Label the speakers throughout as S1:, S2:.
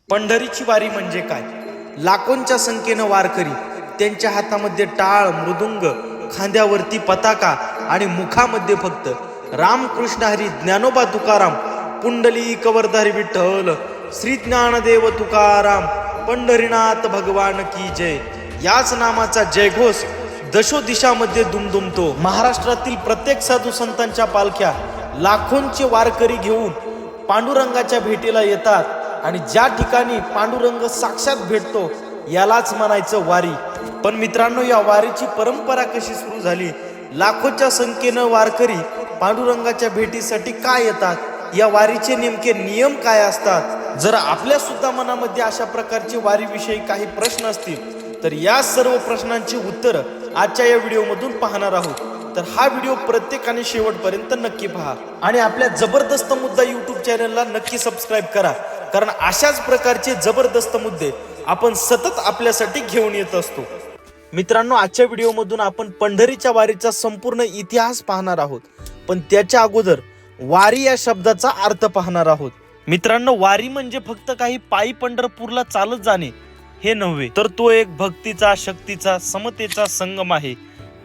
S1: पंढरीची वारी म्हणजे काय? लाखोंच्या संख्येनं वारकरी, त्यांच्या हातामध्ये टाळ, मृदुंग, खांद्यावरती पताका आणि मुखामध्ये फक्त रामकृष्ण हरी, ज्ञानोबा तुकाराम, पुंडलिक वरधारी विठ्ठल, श्री ज्ञानदेव तुकाराम, पंढरीनाथ भगवान की जय, याच नामाचा जयघोष दशो दिशामध्ये दुमदुमतो. महाराष्ट्रातील प्रत्येक साधू संतांच्या पालख्या लाखोंचे वारकरी घेऊन पांडुरंगाच्या भेटीला येतात आणि ज्या ठिकाणी पांडुरंग साक्षात भेटतो यालाच म्हणायचं वारी. पण मित्रांनो, या वारीची परंपरा कशी सुरू झाली? लाखोच्या संख्येनं वारकरी पांडुरंगाच्या भेटीसाठी का येतात? या वारीचे नेमके नियम काय असतात? जर आपल्या सुद्धा मनामध्ये अशा प्रकारचे वारीविषयी काही प्रश्न असतील तर या सर्व प्रश्नांची उत्तर आजच्या या व्हिडिओमधून पाहणार आहोत. तर हा व्हिडिओ प्रत्येकाने शेवटपर्यंत नक्की पहा आणि आपल्या जबरदस्त मुद्दा यूट्यूब चॅनलला नक्की सबस्क्राईब करा, कारण अशाच प्रकारचे जबरदस्त मुद्दे आपण सतत आपल्यासाठी घेऊन येत असतो. मित्रांनो, आजच्या व्हिडिओमधून आपण पंढरीच्या वारीचा संपूर्ण इतिहास पाहणार आहोत, पण त्याच्या अगोदर वारी या शब्दाचा अर्थ पाहणार आहोत. मित्रांनो, वारी म्हणजे फक्त काही पायी पंढरपूरला चालत जाणे हे नव्हे, तर तो एक भक्तीचा, शक्तीचा, समतेचा संगम आहे.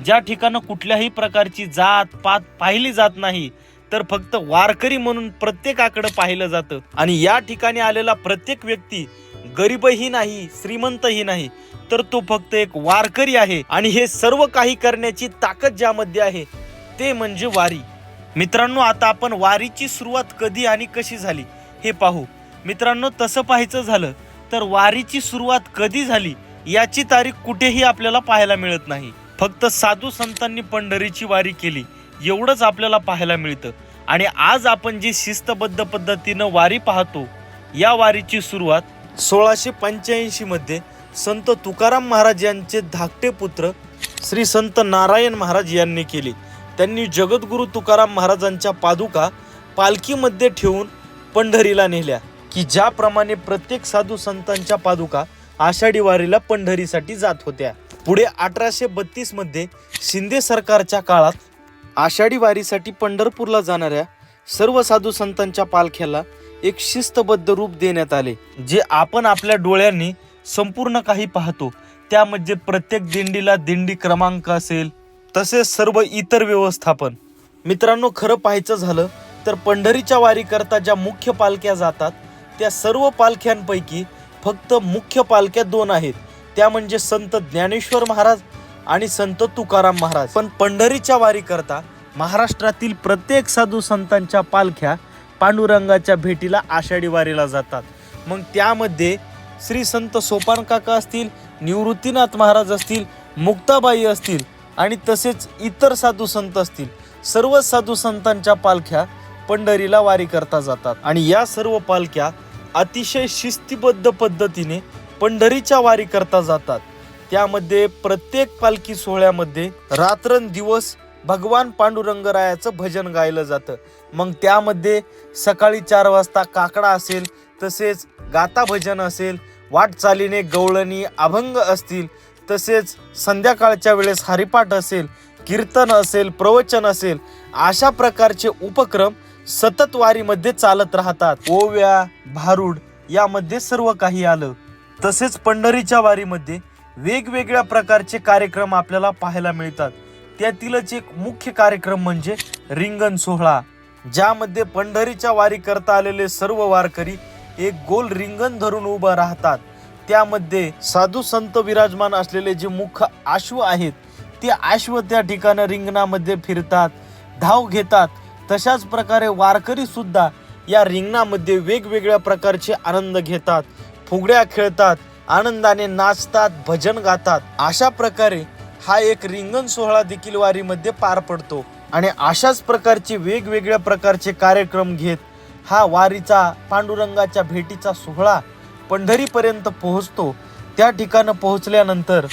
S1: ज्या ठिकाणी कुठल्याही प्रकारची जात पात पाहिली जात नाही, तर फक्त वारकरी म्हणून प्रत्येकाकडे पाहिलं जातं. आणि या ठिकाणी आलेला प्रत्येक व्यक्ती गरीबही नाही, श्रीमंतही नाही, तर तो फक्त एक वारकरी आहे. आणि हे सर्व काही करण्याची ताकद ज्यामध्ये आहे ते म्हणजे वारी. मित्रांनो, आता आपण वारीची सुरुवात कधी आणि कशी झाली हे पाहू. मित्रांनो, तसं पाहायचं झालं तर वारीची सुरुवात कधी झाली याची तारीख कुठेही आपल्याला पाहायला मिळत नाही. फक्त साधू संतांनी पंढरीची वारी केली एवढंच आपल्याला पाहायला मिळतं. आणि आज आपण जी शिस्तबद्ध पद्धतीनं वारी पाहतो, या वारीची सुरुवात 1685 मध्ये संत तुकाराम महाराज यांचे धाकटे पुत्र श्री संत नारायण महाराज यांनी केली. त्यांनी जगद्गुरु तुकाराम महाराजांच्या पादुका पालखीमध्ये ठेवून पंढरीला नेल्या, की ज्याप्रमाणे प्रत्येक साधू संतांच्या पादुका आषाढी वारीला पंढरीसाठी जात होत्या. पुढे 1832 मध्ये शिंदे सरकारच्या काळात आषाढी वारीसाठी पंढरपूरला जाणाऱ्या सर्व साधू संतांच्या पालख्याला एक शिस्तबद्ध रूप देण्यात आले, जे आपण आपल्या डोळ्यांनी संपूर्ण काही पाहतो. त्यामध्ये प्रत्येक दिंडीला दिंडी क्रमांक असेल, तसेच सर्व इतर व्यवस्थापन. मित्रांनो, खरं पाहायचं झालं तर पंढरीच्या वारी करता ज्या मुख्य पालख्या जातात त्या सर्व पालख्यांपैकी फक्त मुख्य पालख्या 2 आहेत, त्या म्हणजे संत ज्ञानेश्वर महाराज आणि संत तुकाराम महाराज. पण पंढरीच्या वारी करता महाराष्ट्रातील प्रत्येक साधू संतांच्या पालख्या पांडुरंगाच्या भेटीला आषाढी वारीला जातात. मग त्यामध्ये श्री संत सोपान काका असतील, निवृत्तीनाथ महाराज असतील, मुक्ताबाई असतील आणि तसेच इतर साधू संत असतील, सर्व साधू संतांच्या पालख्या पंढरीला वारी करता जातात. आणि या सर्व पालख्या अतिशय शिस्तीबद्ध पद्धतीने पंढरीच्या वारी करता जातात. त्यामध्ये प्रत्येक पालखी सोहळ्यामध्ये रात्रंदिवस भगवान पांडुरंगरायाचं भजन गायलं जातं. मग त्यामध्ये सकाळी 4 वाजता काकडा असेल, तसेच गाता भजन असेल, वाटचालीने गवळणी अभंग असतील, तसेच संध्याकाळच्या वेळेस हरिपाठ असेल, कीर्तन असेल, प्रवचन असेल, अशा प्रकारचे उपक्रम सतत वारीमध्ये चालत राहतात. ओव्या, भारुड यामध्ये सर्व काही आलं. तसेच पंढरीच्या वारीमध्ये वेगवेगळ्या प्रकारचे कार्यक्रम आपल्याला पाहायला मिळतात. त्यातीलच एक मुख्य कार्यक्रम म्हणजे रिंगण सोहळा, ज्यामध्ये पंढरीच्या वारी करता आलेले सर्व वारकरी एक गोल रिंगण धरून उभं राहतात. त्यामध्ये साधू संत विराजमान असलेले जे मुख्य अश्व आहेत ते अश्व त्या ठिकाणी रिंगणामध्ये फिरतात, धाव घेतात. तशाच प्रकारे वारकरी सुद्धा या रिंगणामध्ये वेगवेगळ्या प्रकारचे आनंद घेतात, फुगड्या खेळतात, आनंदाने नाचतात, भजन गातात. अशा प्रकारे हा एक रिंगण सोहळा देखील वारीमध्ये पार पडतो. आणि अशाच प्रकारचे वेगवेगळ्या प्रकारचे कार्यक्रम घेत हा वारीचा, पांडुरंगाच्या भेटीचा सोहळा पंढरीपर्यंत पोहोचतो. त्या ठिकाणी पोहोचल्यानंतर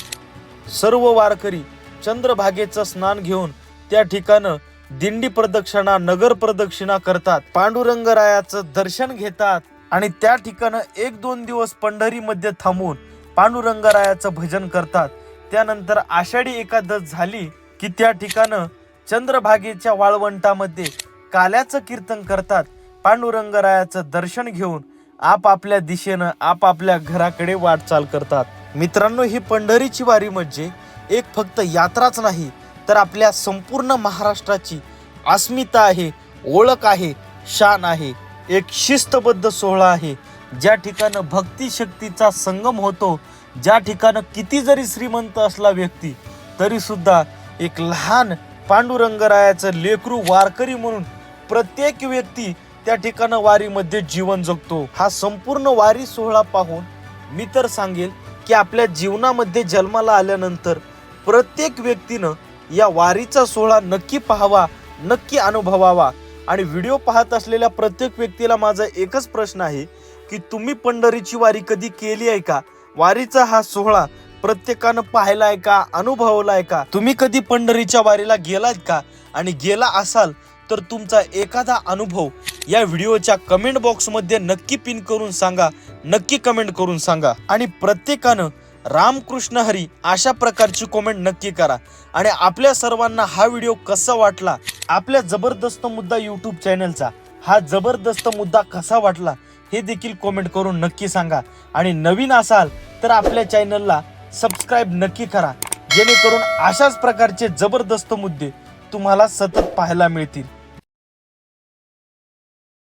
S1: सर्व वारकरी चंद्रभागेचं स्नान घेऊन त्या ठिकाणी दिंडी प्रदक्षिणा, नगर प्रदक्षिणा करतात, पांडुरंगरायाचं दर्शन घेतात आणि त्या ठिकाणी 1-2 दिवस पंढरीमध्ये थांबून पांडुरंगरायाचं भजन करतात. त्यानंतर आषाढी एकादश झाली की त्या ठिकाणी चंद्रभागेच्या वाळवंटामध्ये काल्याचं कीर्तन करतात. पांडुरंगरायाचं दर्शन घेऊन आपापल्या दिशेनं आपापल्या घराकडे वाटचाल करतात। मित्रांनो, ही पंढरीची वारी म्हणजे एक फक्त यात्राच नाही, तर आपल्या संपूर्ण महाराष्ट्राची अस्मिता आहे, ओळख आहे, शान आहे। एक शिस्तबद्ध सोहळा आहे, ज्या ठिकाणी भक्ती शक्तीचा संगम होतो, ज्या ठिकाणी किती जरी श्रीमंत असला व्यक्ती तरी सुद्धा एक लहान पांडुरंगरायाचं लेकरू वारकरी म्हणून प्रत्येक व्यक्ती त्या ठिकाणी वारीमध्ये जीवन जगतो। हा संपूर्ण वारी सोहळा पाहून मी तर सांगेल की आपल्या जीवनामध्ये जन्माला आल्यानंतर प्रत्येक व्यक्तीनं या वारीचा सोहळा नक्की पाहावा, नक्की अनुभवावा। आणि व्हिडिओ पाहत असलेल्या प्रत्येक व्यक्तीला माझा एकच प्रश्न आहे की तुम्ही पंढरीची वारी कधी केली आहे का? वारीचा हा सोहळा प्रत्येकानं पाहिलाय का, अनुभवलाय का? तुम्ही कधी पंढरीच्या वारीला गेलात का? आणि गेला असाल तर तुमचा एखादा अनुभव या व्हिडिओच्या कमेंट बॉक्समध्ये नक्की पिन करून सांगा, नक्की कमेंट करून सांगा। आणि प्रत्येकानं रामकृष्ण हरी अशा प्रकारची कमेंट नक्की करा। आणि आपल्या सर्वांना हा व्हिडिओ कसा वाटला, आपल्या जबरदस्त मुद्दा यूट्यूब चॅनलचा हा जबरदस्त मुद्दा कसा वाटला हे देखील कमेंट करून नक्की सांगा। आणि नवीन असाल तर आपल्या चॅनलला सबस्क्राईब नक्की करा, जेणेकरून अशाच प्रकारचे जबरदस्त मुद्दे तुम्हाला सतत पाहायला मिळतील।